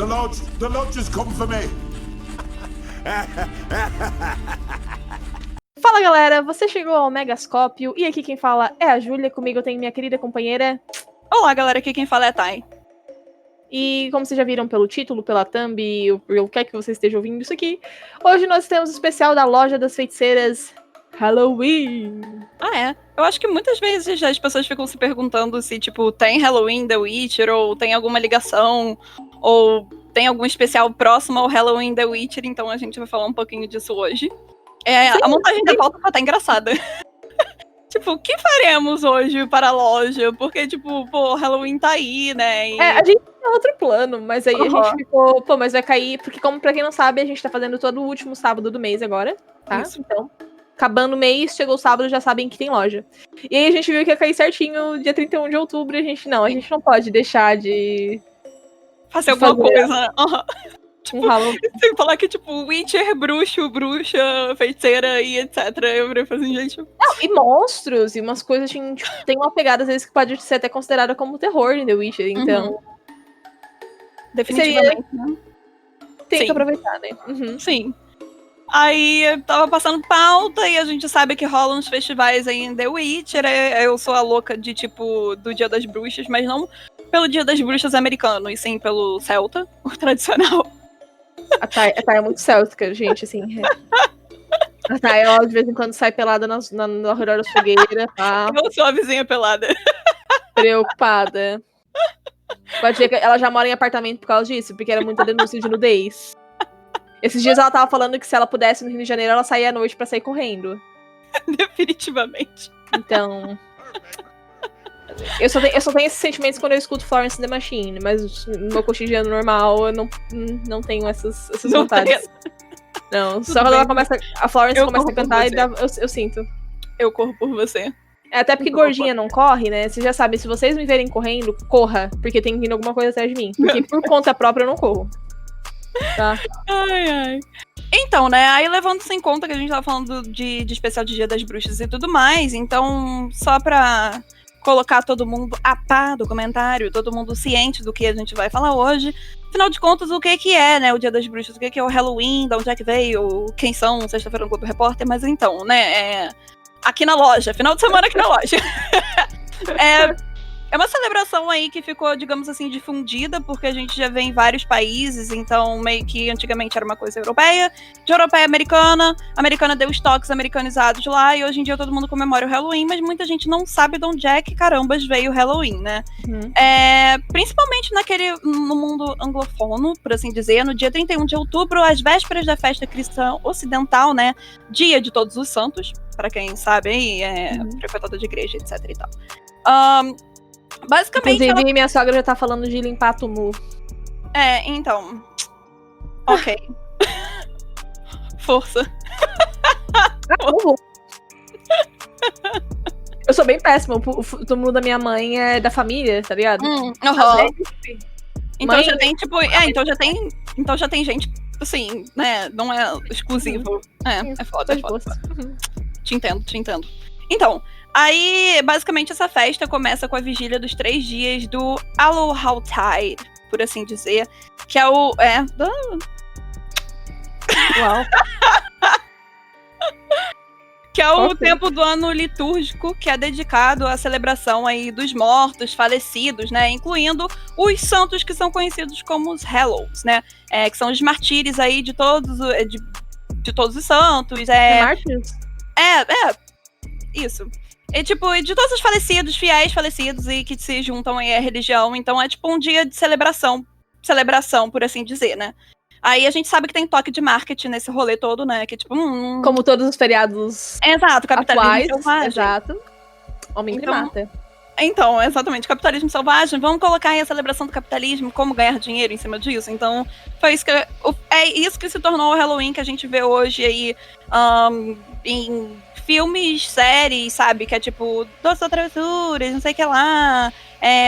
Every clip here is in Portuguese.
The lodge has come for me. Fala galera, você chegou ao Megascópio e aqui quem fala é a Júlia, comigo eu tenho minha querida companheira. Olá galera, aqui quem fala é a Thay. E como vocês já viram pelo título, pela thumb, ou quer que você esteja ouvindo isso aqui, hoje nós temos o especial da Loja das Feiticeiras Halloween. Ah, é? Eu acho que muitas vezes as pessoas ficam se perguntando se, tipo, tem Halloween The Witcher, ou tem alguma ligação, ou tem algum especial próximo ao Halloween The Witcher, então a gente vai falar um pouquinho disso hoje. A montagem da pauta tá engraçada. Tipo, o que faremos hoje para a loja? Porque, tipo, pô, Halloween tá aí, né? E... A gente tem outro plano, mas aí a gente ficou, pô, mas vai cair, porque como pra quem não sabe, a gente tá fazendo todo o último sábado do mês agora, tá? Isso. Então, acabando o mês, chegou o sábado, já sabem que tem loja. E aí a gente viu que ia cair certinho dia 31 de outubro, e a gente não pode deixar de... fazer alguma coisa. Tipo, sem falar que, tipo, Witcher, bruxo, bruxa, feiticeira e etc. Eu virei assim, gente... Não, e monstros, e umas coisas, tipo, tem uma pegada, às vezes, que pode ser até considerada como terror em The Witcher, então... Definitivamente, né? Tem que aproveitar, né? Sim. Aí, eu tava passando pauta, e a gente sabe que rolam uns festivais aí em The Witcher. Eu sou a louca de, tipo, do Dia das Bruxas, mas não pelo Dia das Bruxas americano, e sim pelo celta, o tradicional. A Thay é muito céltica, gente, assim. A Thay, ela de vez em quando sai pelada na redor da fogueira, tá? Eu sou a vizinha pelada. Preocupada. Pode ver que ela já mora em apartamento por causa disso, porque era muita denúncia de nudez. Esses dias ela tava falando que se ela pudesse no Rio de Janeiro, ela saía à noite pra sair correndo. Definitivamente. Então... Eu só tenho esses sentimentos quando eu escuto Florence and the Machine, mas no meu cotidiano normal eu não tenho essas vontades. Não, só quando a Florence começa a cantar, eu sinto. Eu corro por você. Até porque gordinha não corre, né? Vocês já sabem, se vocês me verem correndo, corra, porque tem vindo alguma coisa atrás de mim. Porque por conta própria eu não corro. Tá? Ai. Então, né, aí levando-se em conta que a gente tava falando de especial de Dia das Bruxas e tudo mais, então, só pra colocar todo mundo a par do comentário, todo mundo ciente do que a gente vai falar hoje. Afinal de contas, o que é, né, o Dia das Bruxas, o que é o Halloween, de onde é que veio, quem são, sexta-feira no Globo Repórter, mas então, né, aqui na loja, final de semana aqui na loja. É uma celebração aí que ficou, digamos assim, difundida, porque a gente já vê em vários países, então meio que antigamente era uma coisa europeia, de europeia americana deu estoques americanizados lá, e hoje em dia todo mundo comemora o Halloween, mas muita gente não sabe de onde é que carambas veio o Halloween, né? Principalmente no mundo anglofono, por assim dizer, no dia 31 de outubro, às vésperas da festa cristã ocidental, né? Dia de Todos os Santos, para quem sabe aí, frequentador de igreja, etc e tal. Basicamente. Inclusive, minha sogra já tá falando de limpar túmulo. Então. Ok. Força. Eu sou bem péssima. O túmulo da minha mãe é da família, tá ligado? Então já tem, tipo. Então já tem gente, assim, né? Não é exclusivo. É foda. Te entendo. Então. Aí, basicamente, essa festa começa com a vigília dos 3 dias do Allhaltide, por assim dizer, que é o... Uau. Que é o tempo do ano litúrgico, que é dedicado à celebração aí dos mortos, falecidos, né? Incluindo os santos que são conhecidos como os Hallows, né? Que são os martírios aí de todos os santos. Mártires? Isso. Tipo, de todos os falecidos, fiéis falecidos e que se juntam aí à religião. Então é tipo um dia de celebração, por assim dizer, né? Aí a gente sabe que tem toque de marketing nesse rolê todo, né? Que tipo... Como todos os feriados capitalismo selvagem. Exato. Homem primata. Então, exatamente, capitalismo selvagem. Vamos colocar aí a celebração do capitalismo, como ganhar dinheiro em cima disso. Então, é isso que se tornou o Halloween que a gente vê hoje aí em filmes, séries, sabe? Que é tipo, doces travessuras, não sei o que lá,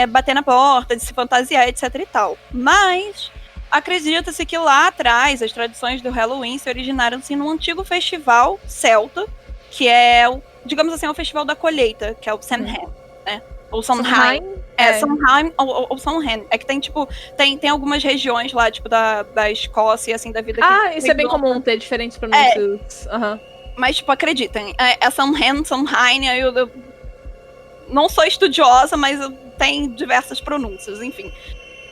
bater na porta, de se fantasiar, etc e tal. Mas acredita-se que lá atrás as tradições do Halloween se originaram-se num antigo festival celta, que é, digamos assim, o festival da colheita, que é o Samhain, né? Ou Samhain. Samhain ou Samhain. É que tem, tipo, tem algumas regiões lá, tipo, da Escócia, assim, da vida. Isso é bem comum, ter diferentes pronúncias. Mas, tipo, acreditem, é Samhain, aí eu não sou estudiosa, mas tem diversas pronúncias, enfim.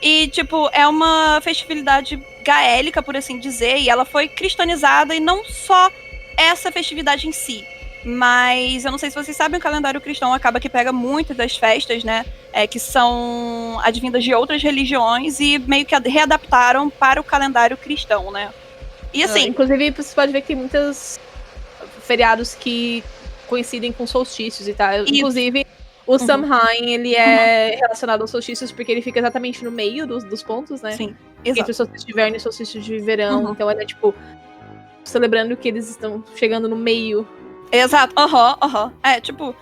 E, tipo, é uma festividade gaélica, por assim dizer, e ela foi cristianizada, e não só essa festividade em si. Mas eu não sei se vocês sabem, o calendário cristão acaba que pega muitas das festas, né? Que são advindas de outras religiões e meio que readaptaram para o calendário cristão, né? E assim. Inclusive, você pode ver que tem muitos feriados que coincidem com solstícios e tal. Inclusive, o Samhain, ele é relacionado aos solstícios porque ele fica exatamente no meio dos pontos, né? Sim, exato. Entre o solstício de inverno e o solstício de verão. Então, ele é tipo celebrando que eles estão chegando no meio. Exato, tipo,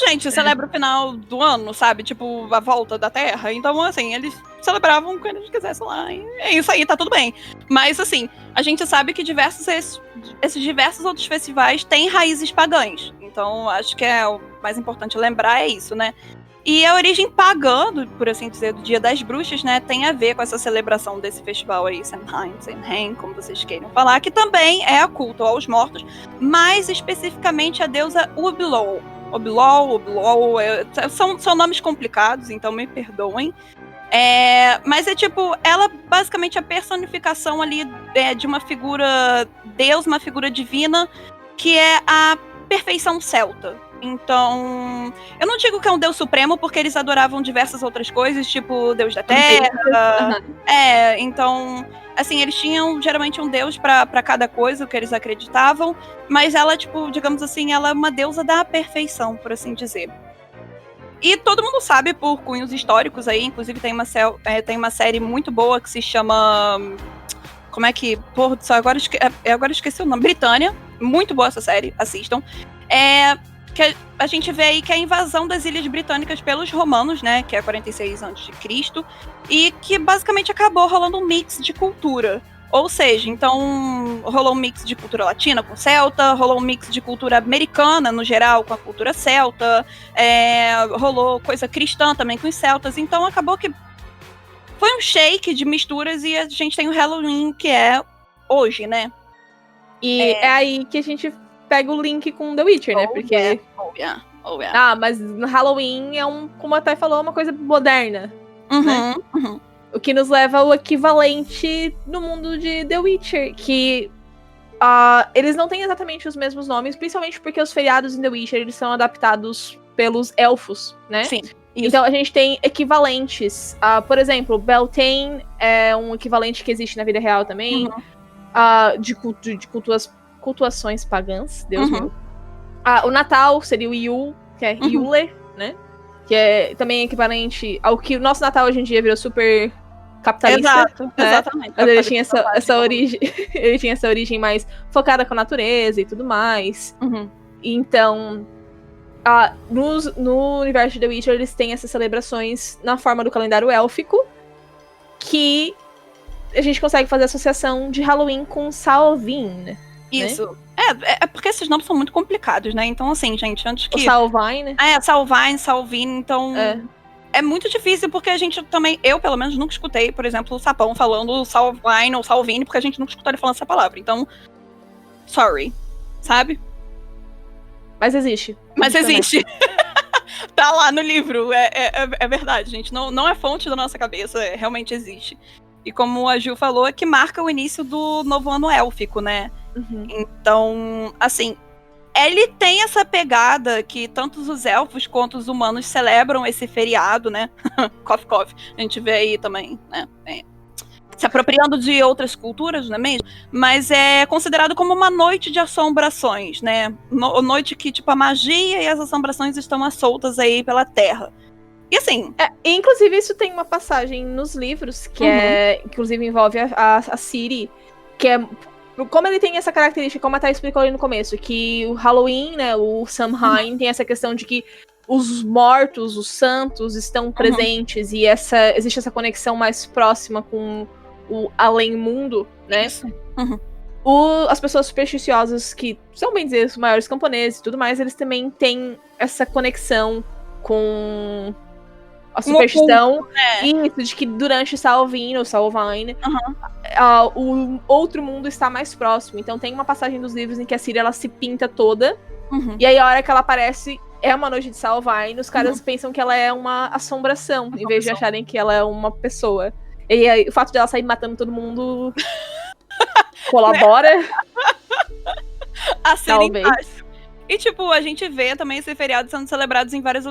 gente, celebra o final do ano, sabe? Tipo, a volta da Terra. Então, assim, eles celebravam quando eles quisessem lá. E é isso aí, tá tudo bem. Mas, assim, a gente sabe que esses diversos outros festivais têm raízes pagãs. Então, acho que o mais importante lembrar é isso, né? E a origem pagã, por assim dizer, do Dia das Bruxas, né, tem a ver com essa celebração desse festival aí, Samhain, como vocês queiram falar, que também é a culto aos mortos, mais especificamente a deusa Ubilol. São nomes complicados, então me perdoem. Mas é tipo, ela basicamente a personificação ali de uma figura deus, uma figura divina, que é a perfeição celta. Então, eu não digo que é um deus supremo, porque eles adoravam diversas outras coisas, tipo deus da terra. Então, assim, eles tinham geralmente um deus pra cada coisa que eles acreditavam, mas ela, tipo, digamos assim, ela é uma deusa da perfeição, por assim dizer. E todo mundo sabe por cunhos históricos aí, inclusive tem uma série muito boa que se chama... Como é que... Porra, agora esqueci o nome. Britânia. Muito boa essa série, assistam. Que a gente vê aí que é a invasão das Ilhas Britânicas pelos romanos, né, que é 46 a.C., e que basicamente acabou rolando um mix de cultura. Ou seja, então rolou um mix de cultura latina com celta, rolou um mix de cultura americana, no geral, com a cultura celta, rolou coisa cristã também com os celtas, então acabou que foi um shake de misturas e a gente tem o Halloween, que é hoje, né? E é aí que a gente pega o link com The Witcher, né? Porque... mas no Halloween é como a Thay falou, uma coisa moderna. Né? O que nos leva ao equivalente no mundo de The Witcher, que eles não têm exatamente os mesmos nomes, principalmente porque os feriados em The Witcher eles são adaptados pelos elfos, né? Sim. Isso. Então a gente tem equivalentes. Por exemplo, Beltane é um equivalente que existe na vida real também. De cultuações pagãs, Deus meu. O Natal seria o Yule, que é Yule, né? Que é também equivalente ao que o nosso Natal hoje em dia virou super capitalista. Exato, né? Exatamente. Mas ele tinha essa origem. Ele tinha essa origem mais focada com a natureza e tudo mais. Então, no universo de The Witcher, eles têm essas celebrações na forma do calendário élfico, que a gente consegue fazer associação de Halloween com Samhain. Isso. Né? É porque esses nomes são muito complicados, né? Então, assim, gente, antes que... O Samhain, né? Salvin, então... É muito difícil, porque a gente também... Eu, pelo menos, nunca escutei, por exemplo, o Sapão falando Salvine ou Salvine, porque a gente nunca escutou ele falando essa palavra. Então, sorry. Sabe? Mas existe. Mas existe. Tá lá no livro. É verdade, gente. Não é fonte da nossa cabeça. Realmente existe. E como a Gil falou, é que marca o início do novo ano élfico, né? Então, assim, ele tem essa pegada que tanto os elfos quanto os humanos celebram esse feriado, né? Cough, cough. A gente vê aí também, né? Se apropriando de outras culturas, não é mesmo? Mas é considerado como uma noite de assombrações, né? Noite que, tipo, a magia e as assombrações estão soltas aí pela terra. E assim... inclusive, isso tem uma passagem nos livros, que inclusive envolve a Ciri, que é... Como ele tem essa característica, como a Thay explicou ali no começo, que o Halloween, né, o Samhain, tem essa questão de que os mortos, os santos, estão presentes, e existe essa conexão mais próxima com o além-mundo, né? As pessoas supersticiosas, que são, bem dizer, os maiores camponeses e tudo mais, eles também têm essa conexão com a superstição, né? isso, de que durante Samhain, o outro mundo está mais próximo. Então tem uma passagem dos livros em que a Ciri, ela se pinta toda, e aí a hora que ela aparece é uma noite de Samhain, os caras pensam que ela é uma assombração, em vez de acharem que ela é uma pessoa. E aí, o fato dela sair matando todo mundo colabora. A Ciri Talvez. embaixo. E, tipo, a gente vê também esse feriado sendo celebrados em várias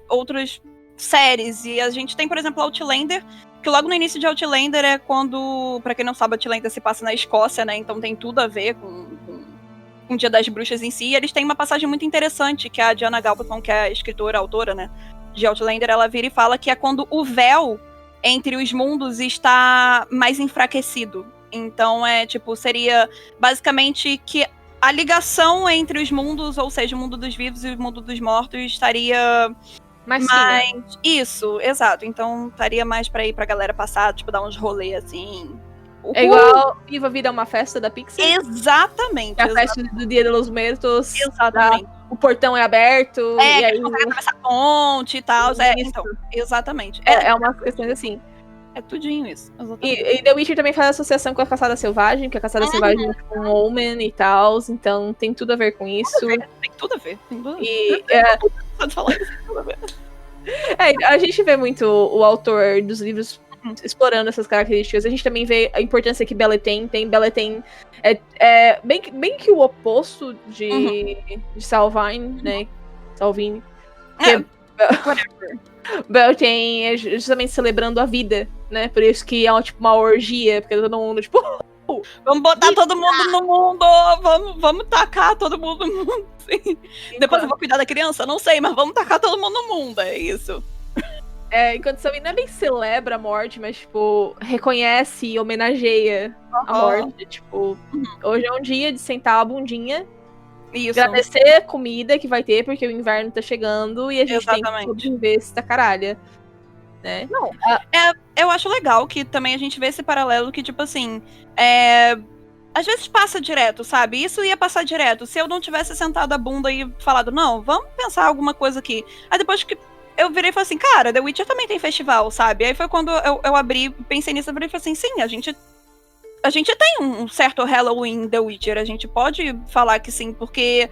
outras séries. E a gente tem, por exemplo, Outlander, que logo no início de Outlander é quando, pra quem não sabe, Outlander se passa na Escócia, né? Então tem tudo a ver com o Dia das Bruxas em si. E eles têm uma passagem muito interessante, que a Diana Gabaldon, que é a escritora, a autora, né, de Outlander, ela vira e fala que é quando o véu entre os mundos está mais enfraquecido. Então seria basicamente que a ligação entre os mundos, ou seja, o mundo dos vivos e o mundo dos mortos, estaria mais isso, exato. Então estaria mais pra ir pra galera passar, tipo, dar uns rolês assim. É igual Viva a Vida é uma festa da Pixar. Exatamente. É a festa do Dia de los Muertos. Exatamente. O portão é aberto. E aí consegue atravessar a ponte e tal. Então, exatamente. É umas questões assim. É tudinho isso. E The Witcher também faz associação com a Caçada Selvagem, que a Caçada Selvagem é com o Omen e tal. Então tem tudo a ver com isso. Tem tudo a ver. E Pode falar isso, tem tudo a ver. A gente vê muito o autor dos livros explorando essas características. A gente também vê a importância que Beleten tem. Beleten é bem que o oposto de Salvine, né? Salvine. Beleten é justamente celebrando a vida, né? Por isso que é uma orgia, porque todo mundo, tipo... Vamos botar todo mundo no mundo! Vamos tacar todo mundo no mundo. Sim. Depois eu vou cuidar da criança? Não sei, mas vamos tacar todo mundo no mundo, é isso. Enquanto Samhain não é bem celebra a morte, mas, tipo, reconhece e homenageia a morte. Tipo, hoje é um dia de sentar a bundinha, agradecer a comida que vai ter, porque o inverno tá chegando e a gente tem que sobreviver essa caralha. Né? Não, eu acho legal que também a gente vê esse paralelo que, tipo assim, às vezes passa direto, sabe? Isso ia passar direto. Se eu não tivesse sentado a bunda e falado, não, vamos pensar alguma coisa aqui. Aí depois que eu virei e falei assim, cara, The Witcher também tem festival, sabe? Aí foi quando eu abri, pensei nisso, eu virei e falei assim, sim, a gente tem um certo Halloween The Witcher, a gente pode falar que sim, porque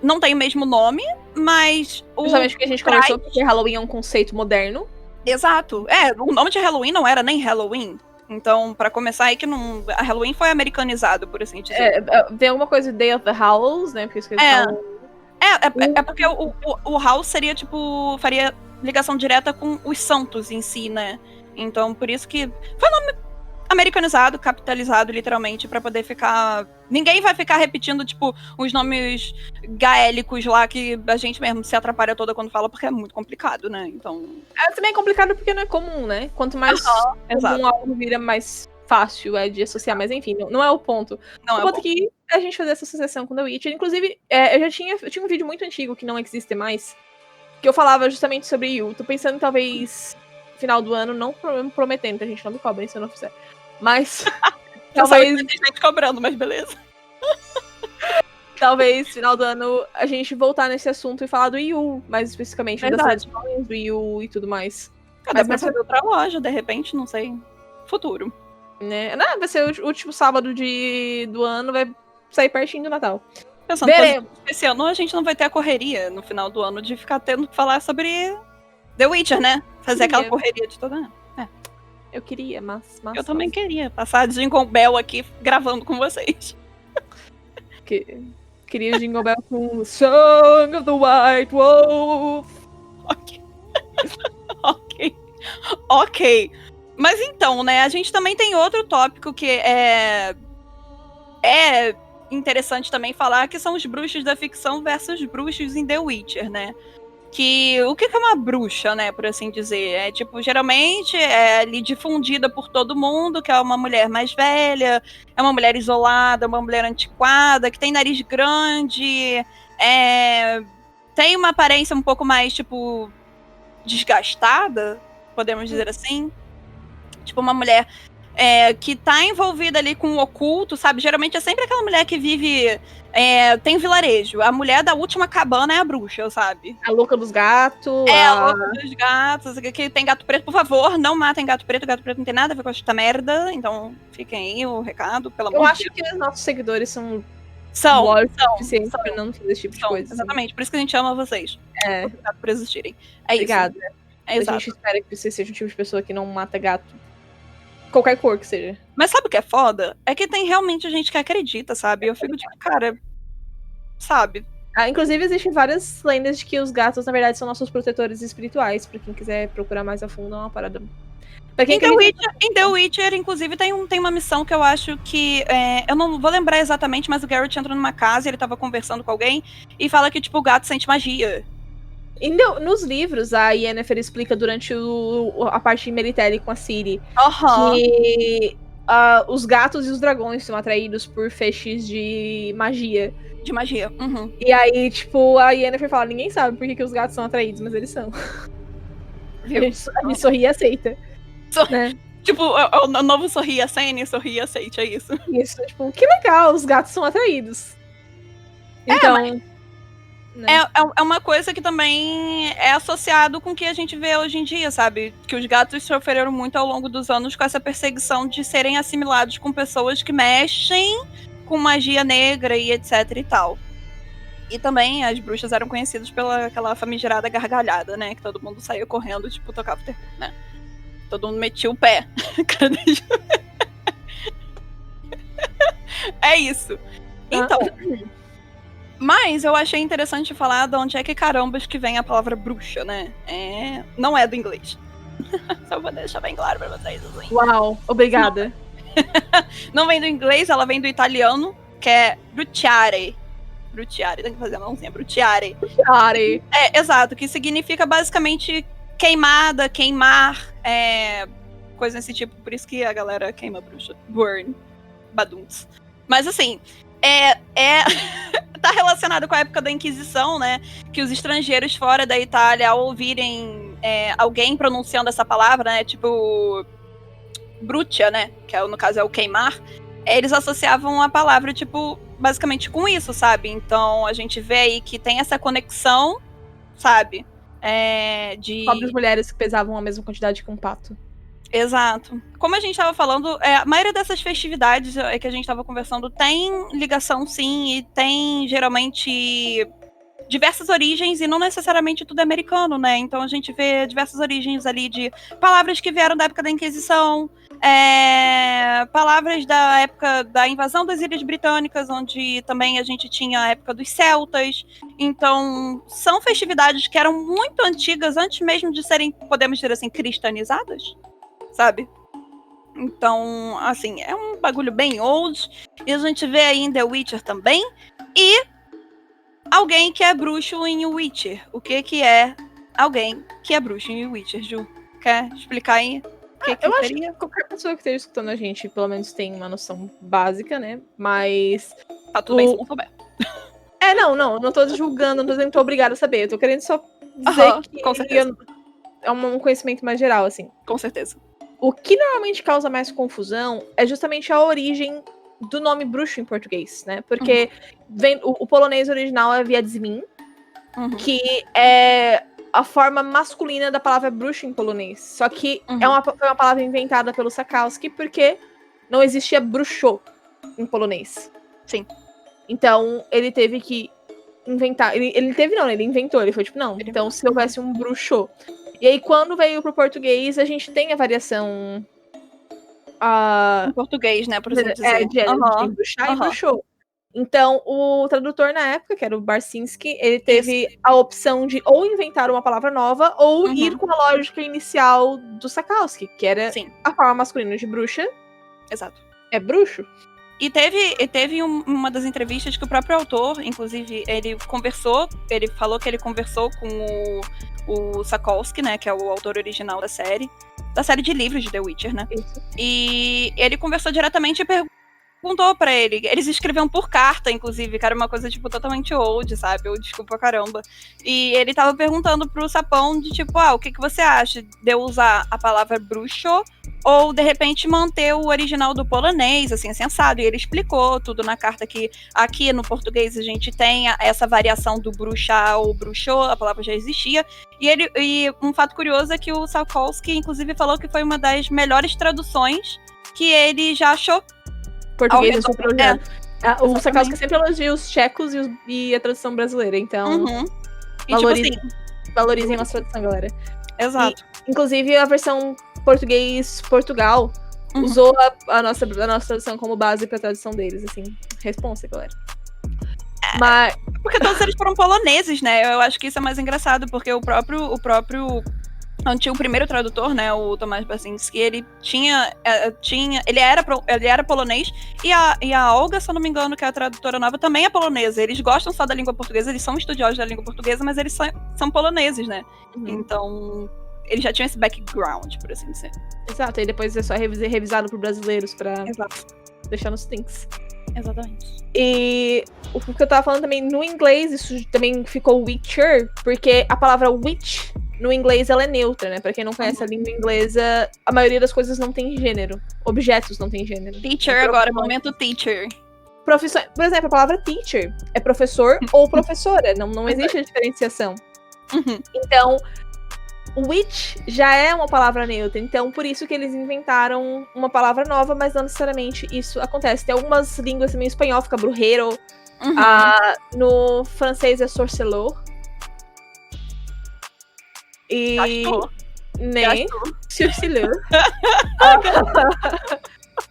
não tem o mesmo nome, mas... Justamente porque a gente conversou, porque Halloween é um conceito moderno. Exato. O nome de Halloween não era nem Halloween. Então, pra começar aí que a Halloween foi americanizado, por assim dizer. Tem alguma coisa de Day of the Owls, né? Porque eles falam... porque o House seria, tipo, faria ligação direta com os santos em si, né? Então, por isso que foi um nome americanizado, capitalizado, literalmente, pra poder ficar... Ninguém vai ficar repetindo, tipo, os nomes gaélicos lá, que a gente mesmo se atrapalha toda quando fala, porque é muito complicado, né? Então... também é complicado porque não é comum, né? Quanto mais comum algo vira, mais fácil de associar. Mas, enfim, não é o ponto. O ponto é que a gente fazer essa associação com The Witcher. Inclusive, eu tinha um vídeo muito antigo que não existe mais, que eu falava justamente sobre Yu. Tô pensando, talvez, final do ano, não prometendo, a gente não me cobra se eu não fizer. Mas... talvez tem gente cobrando, mas beleza. Talvez, final do ano, a gente voltar nesse assunto e falar do Yu, mais especificamente, das tradições do Yu e tudo mais. Mas vai fazer outra loja, de repente, não sei. Futuro. Né? Não, vai ser o último sábado do ano, vai sair pertinho do Natal. Pensando que esse ano a gente não vai ter a correria no final do ano de ficar tendo que falar sobre The Witcher, né? Fazer aquela correria de toda ano. Eu queria, mas eu também queria passar Jingle Bell aqui gravando com vocês. Queria Jingle Bell com Song of the White Wolf. Ok. Mas então, né, a gente também tem outro tópico que é interessante também falar, que são os bruxos da ficção versus bruxos em The Witcher, né? Que o que é uma bruxa, né, por assim dizer? Geralmente é ali difundida por todo mundo, que é uma mulher mais velha, é uma mulher isolada, uma mulher antiquada, que tem nariz grande, tem uma aparência um pouco mais, tipo, desgastada, podemos dizer assim. Tipo, uma mulher que tá envolvida ali com o oculto, sabe? Geralmente é sempre aquela mulher que vive... tem vilarejo. A mulher da última cabana é a bruxa, sabe? A louca dos gatos. A louca dos gatos. Que tem gato preto, por favor, não matem gato preto. Gato preto não tem nada a ver com esta merda. Então, fiquem aí o recado, pelo amor Eu de acho que os nossos seguidores são São, suficientes pra não fazer esse tipo de coisa. exatamente. Por isso que a gente ama vocês. Obrigado por existirem. Obrigada. Isso. A gente espera que você seja o tipo de pessoa que não mata gato. Qualquer cor que seja. Mas sabe o que é foda? É que tem realmente gente que acredita, sabe? Eu fico tipo, cara, sabe? Inclusive, existem várias lendas de que os gatos, na verdade, são nossos protetores espirituais. Pra quem quiser procurar mais a fundo, é uma parada. Pra quem Em The Witcher, inclusive, tem uma missão que eu acho que... eu não vou lembrar exatamente, mas o Geralt entra numa casa e ele tava conversando com alguém e fala que, tipo, o gato sente magia. Nos livros, a Yennefer explica durante a parte de Meritelli com a Ciri que os gatos e os dragões são atraídos por feixes de magia. De magia. Uhum. E aí, tipo, a Yennefer fala, ninguém sabe por que os gatos são atraídos, mas eles são. Viu? A gente sorri e aceita. Né? Tipo, o novo sorri a cena, sorri e aceite, é isso. Isso, tipo, que legal, os gatos são atraídos. Então... É uma coisa que também é associado com o que a gente vê hoje em dia, sabe? Que os gatos sofreram muito ao longo dos anos com essa perseguição de serem assimilados com pessoas que mexem com magia negra e etc e tal. E também as bruxas eram conhecidas pela aquela famigerada gargalhada, né? Que todo mundo saía correndo, tipo, tocava o terror, né? Todo mundo metia o pé. É isso. Então... Mas eu achei interessante falar de onde é que carambas que vem a palavra bruxa, né? Não é do inglês. Só vou deixar bem claro pra vocês. Assim. Uau, obrigada. Não vem do inglês, ela vem do italiano, que é bruciare. Bruciare, tem que fazer a mãozinha, bruciare. Bruciare. Exato, que significa basicamente queimada, queimar, coisa desse tipo. Por isso que a galera queima bruxa. Burn. Baduns. Mas assim... tá relacionado com a época da Inquisição, né? Que os estrangeiros fora da Itália, ao ouvirem alguém pronunciando essa palavra, né? Tipo, brucia, né? Que no caso é o queimar. Eles associavam a palavra, tipo, basicamente com isso, sabe? Então a gente vê aí que tem essa conexão, sabe? De Pobres mulheres que pesavam a mesma quantidade que um pato. Exato. Como a gente estava falando, a maioria dessas festividades que a gente estava conversando tem ligação, sim, e tem geralmente diversas origens, e não necessariamente tudo é americano, né? Então a gente vê diversas origens ali de palavras que vieram da época da Inquisição, palavras da época da invasão das Ilhas Britânicas, onde também a gente tinha a época dos celtas. Então, são festividades que eram muito antigas, antes mesmo de serem, podemos dizer assim, cristianizadas. Sabe? Então, assim, é um bagulho bem old. E a gente vê aí em The Witcher também. E alguém que é bruxo em Witcher. O que é alguém que é bruxo em Witcher, Ju? Quer explicar aí? Eu acho que qualquer pessoa que esteja escutando a gente, pelo menos tem uma noção básica, né? Mas... Tá tudo bem se não souber. Não tô julgando, não tô dizendo que tô obrigada a saber. Eu tô querendo só dizer que com certeza. É um conhecimento mais geral, assim. Com certeza. O que normalmente causa mais confusão é justamente a origem do nome bruxo em português, né? Porque o polonês original é Wiedźmin, que é a forma masculina da palavra bruxo em polonês. Só que foi uma palavra inventada pelo Sakowski porque não existia bruxo em polonês. Sim. Então, ele teve que inventar... Ele inventou. Ele foi tipo, não, então se houvesse um bruxo... E aí, quando veio pro português, a gente tem a variação... em português, né, por assim dizer. De bruxar e bruxou. Então, o tradutor na época, que era o Barsinski, ele teve a opção de ou inventar uma palavra nova, ou ir com a lógica inicial do Sakowski, que era a forma masculina de bruxa. Exato. É bruxo. E teve uma das entrevistas que o próprio autor, inclusive, ele falou que ele conversou com o Sakowski, né, que é o autor original da série de livros de The Witcher, né? Isso. E ele conversou diretamente e perguntou perguntou pra ele. Eles escreviam por carta, inclusive, que era uma coisa, tipo, totalmente old, sabe? Ou desculpa, caramba. E ele tava perguntando pro Sapão de, tipo, o que você acha de eu usar a palavra bruxo ou, de repente, manter o original do polonês, assim assado. E ele explicou tudo na carta que aqui no português a gente tem essa variação do bruxa ou bruxo, a palavra já existia. E um fato curioso é que o Sapkowski, inclusive, falou que foi uma das melhores traduções que ele já achou. Português, eu sempre elogiado. O exatamente. Sapkowski sempre elogia os tchecos e a tradução brasileira, então E, valorizem, tipo assim, valorizem a nossa tradução, galera. exato. Inclusive, a versão português Portugal usou a nossa tradução como base pra tradução deles, assim. Responsa, galera. Mas... Porque todos eles foram poloneses, né? Eu acho que isso é mais engraçado, porque o próprio o primeiro tradutor, né, o Tomasz Basinski, ele ele era polonês, e a Olga, se eu não me engano, que é a tradutora nova, também é polonesa. Eles gostam só da língua portuguesa, eles são estudiosos da língua portuguesa, mas eles são poloneses, né? Então, eles já tinham esse background, por assim dizer. Exato, e depois é só revisado por brasileiros pra deixar nos links. Exatamente. E o que eu tava falando também, no inglês, isso também ficou Witcher, porque a palavra witch, no inglês, ela é neutra, né? Pra quem não conhece a língua inglesa, a maioria das coisas não tem gênero. Objetos não tem gênero. Teacher agora, momento teacher. Profissão, por exemplo, a palavra teacher é professor ou professora, não existe a diferenciação. Então, witch já é uma palavra neutra, então por isso que eles inventaram uma palavra nova, mas não necessariamente isso acontece. Tem algumas línguas também, espanhol fica brujeiro, no francês é sorcelor. E nem sorcelor.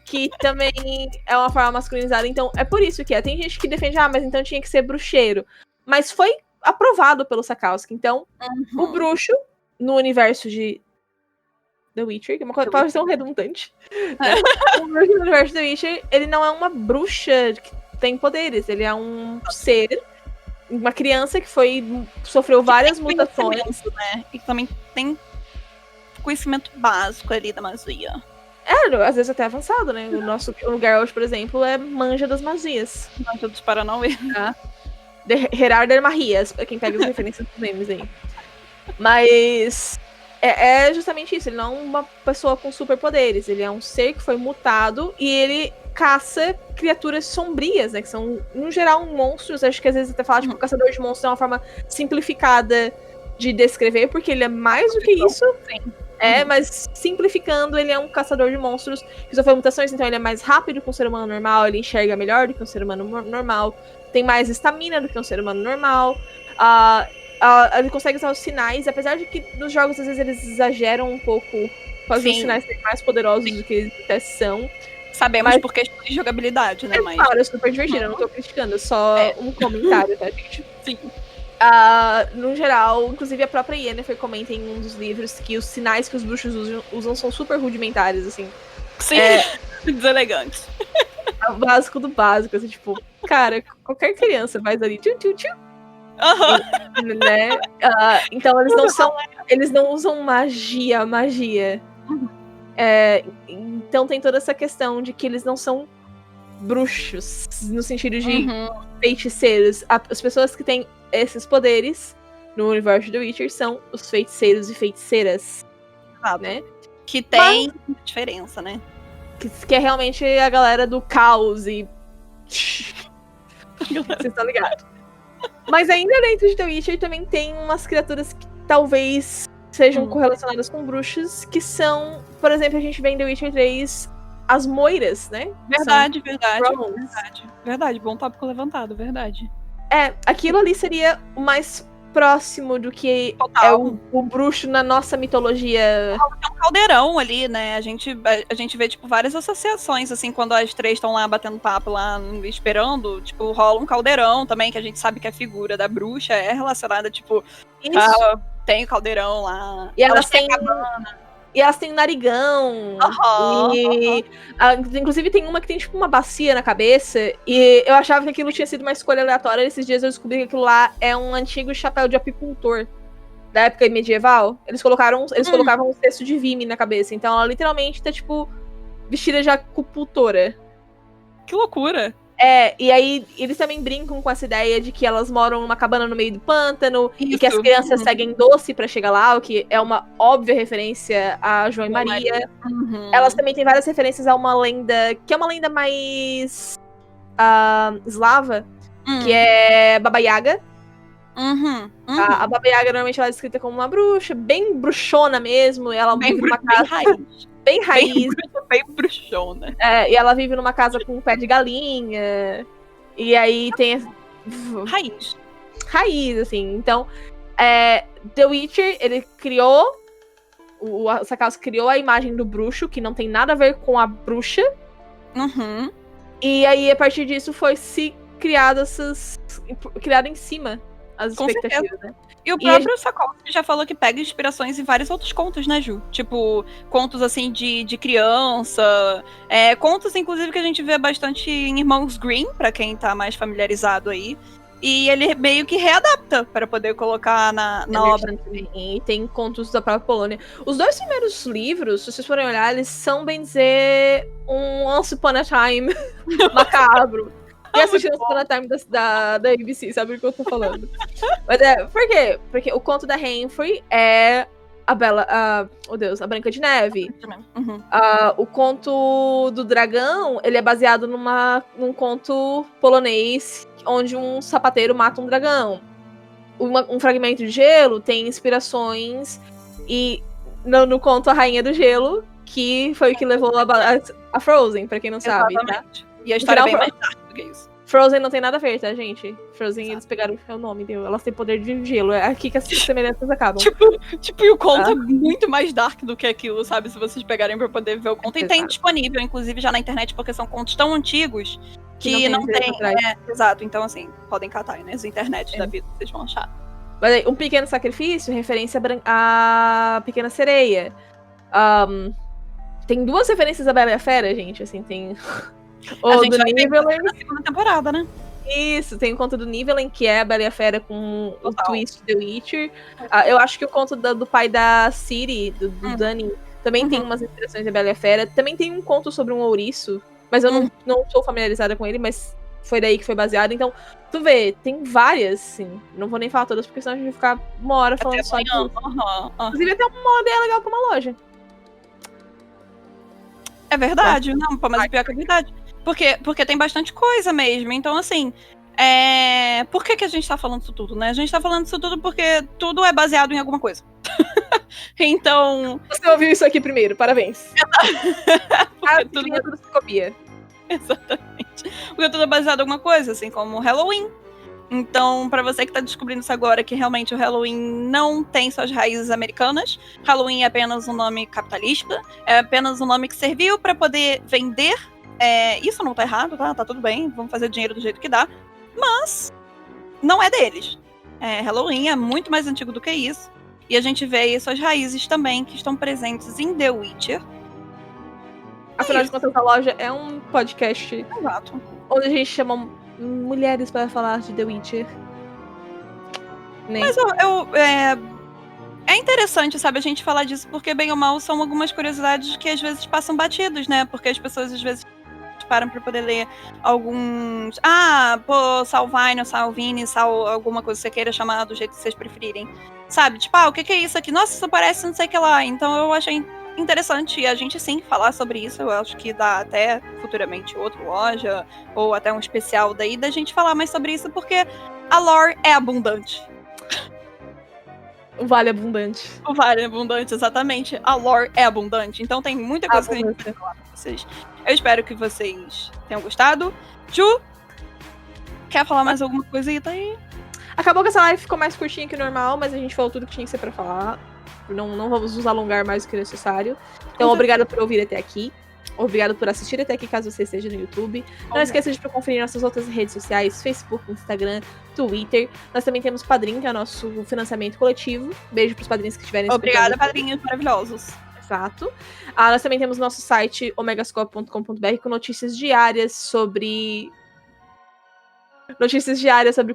Que também é uma forma masculinizada, então é por isso que é. Tem gente que defende, mas então tinha que ser bruxeiro. Mas foi aprovado pelo Sapkowski, então o bruxo no universo de The Witcher, que é uma coisa pode ser um redundante. O bruxo no universo de The Witcher, ele não é uma bruxa que tem poderes, ele é um ser, uma criança que sofreu várias mutações. Né? E também tem conhecimento básico ali da magia. Às vezes até avançado, né? O nosso lugar hoje, por exemplo, é manja das magias. Manja dos Paranauê. Gerardo Marias, pra quem pega as referências dos memes aí. Mas é justamente isso, ele não é uma pessoa com superpoderes, ele é um ser que foi mutado e ele caça criaturas sombrias, né, que são, no geral, monstros. Acho que às vezes até falar, tipo, caçador de monstros é uma forma simplificada de descrever, porque ele é mais do que isso. Sim. Mas simplificando, ele é um caçador de monstros que sofreu mutações, então ele é mais rápido que um ser humano normal, ele enxerga melhor do que um ser humano normal, tem mais estamina do que um ser humano normal, ele consegue usar os sinais, apesar de que nos jogos às vezes eles exageram um pouco, fazem os sinais serem mais poderosos do que eles até são. Sabemos por questão de jogabilidade, né? Mas... Claro, é super divertido, eu não tô criticando, só um comentário, tá, gente? Sim. No geral, inclusive a própria Yennefer comenta em um dos livros que os sinais que os bruxos usam são super rudimentares, assim. Sim, deselegante. É o básico do básico, assim, tipo, cara, qualquer criança faz ali tchu-tchu-tchu. Né? Então eles não usam magia. Então tem toda essa questão de que eles não são bruxos, no sentido de feiticeiros. As pessoas que têm esses poderes no universo do Witcher são os feiticeiros e feiticeiras, né? Que tem diferença, né? Que é realmente a galera do caos e... Vocês estão ligados. Mas ainda dentro de The Witcher também tem umas criaturas que talvez sejam correlacionadas com bruxos, que são, por exemplo, a gente vê em The Witcher 3 as moiras, né? Verdade, bom tópico levantado, verdade. Aquilo ali seria o mais próximo do que é o bruxo na nossa mitologia. É um caldeirão ali, né? A gente vê, tipo, várias associações, assim, quando as três estão lá batendo papo, lá esperando, tipo, rola um caldeirão também, que a gente sabe que a figura da bruxa é relacionada, tipo, tem o caldeirão lá. E elas têm narigão. Inclusive tem uma que tem tipo uma bacia na cabeça. E eu achava que aquilo tinha sido uma escolha aleatória. Esses dias eu descobri que aquilo lá é um antigo chapéu de apicultor da época medieval. Eles colocavam um cesto de vime na cabeça. Então ela literalmente tá tipo vestida de acupuntora. Que loucura. E aí eles também brincam com essa ideia de que elas moram numa cabana no meio do pântano e que as Isso. crianças seguem doce pra chegar lá, o que é uma óbvia referência a João e Maria. Uhum. Elas também têm várias referências a uma lenda, que é uma lenda mais eslava, que é Baba Yaga. Uhum. A Baba Yaga normalmente ela é descrita como uma bruxa, bem bruxona mesmo. Ela vive numa casa bem raiz. Bem bruxona. E ela vive numa casa com um pé de galinha. E aí tem raiz, assim. Então, The Witcher, ele criou. O Sakaus criou a imagem do bruxo, que não tem nada a ver com a bruxa. Uhum. E aí, a partir disso, foi se criado em cima as Com expectativas, certeza. né? E o próprio Sapkowski já falou que pega inspirações em vários outros contos, né, Ju? Tipo, contos, assim, de criança. Contos, inclusive, que a gente vê bastante em Irmãos Grimm, pra quem tá mais familiarizado aí. E ele meio que readapta para poder colocar na obra. E tem contos da própria Polônia. Os 2 primeiros livros, se vocês forem olhar, eles são, bem dizer, um Once Upon a Time macabro. E assistindo Once Upon a Time da ABC, sabe o que eu tô falando? Mas por quê? Porque o conto da Humphrey é a Branca de Neve. Uhum. O conto do dragão, ele é baseado num conto polonês, onde um sapateiro mata um dragão. Um fragmento de gelo tem inspirações e no conto A Rainha do Gelo, que foi o que levou a Frozen, pra quem não sabe. Exatamente. Tá? E a história é bem mais dark do que isso. Frozen não tem nada a ver, tá, gente? Frozen, eles pegaram o nome, deu. Elas têm poder de gelo. É aqui que as semelhanças acabam. Tipo, e o conto é muito mais dark do que aquilo, sabe? Se vocês pegarem pra poder ver o conto. E tem disponível, inclusive, já na internet, porque são contos tão antigos que não tem. Exato, então, assim, podem catar aí, né? As internets da vida, vocês vão achar. Mas aí, Um Pequeno Sacrifício, referência a Pequena Sereia. Tem 2 referências a Bela e a Fera, gente. Assim, tem. A gente vai ver na segunda temporada, né? Isso, tem o conto do Nivellen, que é a Bela e a Fera com o twist The Witcher. Eu acho que o conto do pai da Ciri, do Dani, também tem umas inspirações da Bela e a Fera. Também tem um conto sobre um ouriço, mas eu não sou familiarizada com ele, mas foi daí que foi baseado. Então, tu vê, tem várias, sim. Não vou nem falar todas, porque senão a gente vai ficar uma hora falando só disso. Inclusive, até uma ideia legal pra uma loja. É verdade, não, mas o pior que é verdade. Porque tem bastante coisa mesmo. Então, assim, por que a gente tá falando isso tudo, né? A gente tá falando isso tudo porque tudo é baseado em alguma coisa. Então... Você ouviu isso aqui primeiro, parabéns. tudo se copia. Exatamente. Porque tudo é baseado em alguma coisa, assim como o Halloween. Então, pra você que tá descobrindo isso agora, que realmente o Halloween não tem suas raízes americanas, Halloween é apenas um nome capitalista, é apenas um nome que serviu pra poder vender. Isso não tá errado, tá tudo bem, vamos fazer dinheiro do jeito que dá, mas não é deles. Halloween é muito mais antigo do que isso, e a gente vê aí suas raízes também, que estão presentes em The Witcher. Afinal de contas, a loja é um podcast. Exato. Onde a gente chama mulheres para falar de The Witcher. Mas é interessante, sabe, a gente falar disso, porque bem ou mal são algumas curiosidades que às vezes passam batidos, né? Porque as pessoas às vezes param pra poder ler alguns... Salvine, Salvini, alguma coisa que você queira chamar do jeito que vocês preferirem. Sabe? Tipo, o que é isso aqui? Nossa, isso parece não sei o que lá. Então eu achei interessante a gente sim falar sobre isso. Eu acho que dá até futuramente outra loja, ou até um especial daí, da gente falar mais sobre isso, porque a lore é abundante. O vale abundante. O vale é abundante, exatamente. A lore é abundante. Então tem muita coisa que a gente vai falar pra vocês. Eu espero que vocês tenham gostado. Ju, quer falar mais alguma coisita aí? Acabou que essa live ficou mais curtinha que o normal, mas a gente falou tudo que tinha que ser pra falar. Não vamos nos alongar mais do que necessário. Então, obrigada por ouvir até aqui. Obrigado por assistir até aqui, caso você esteja no YouTube. Não esqueça de conferir nossas outras redes sociais, Facebook, Instagram, Twitter. Nós também temos Padrim, que é o nosso financiamento coletivo. Beijo pros padrinhos que estiverem Obrigada, padrinhos maravilhosos. Exato. Nós também temos nosso site, omegascope.com.br, com notícias diárias sobre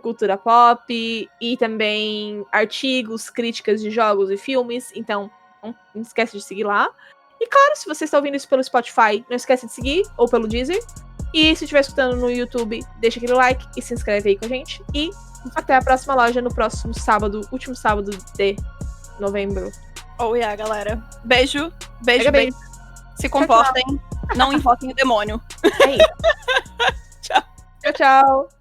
cultura pop e também artigos, críticas de jogos e filmes. Então, não esquece de seguir lá. E claro, se você está ouvindo isso pelo Spotify, não esquece de seguir, ou pelo Deezer. E se estiver escutando no YouTube, deixa aquele like e se inscreve aí com a gente. E até a próxima loja no próximo sábado, último sábado de novembro. Oh, yeah, galera. Beijo. Pega bem. Se comportem. Não invoquem o demônio. É isso. Tchau. Tchau, tchau.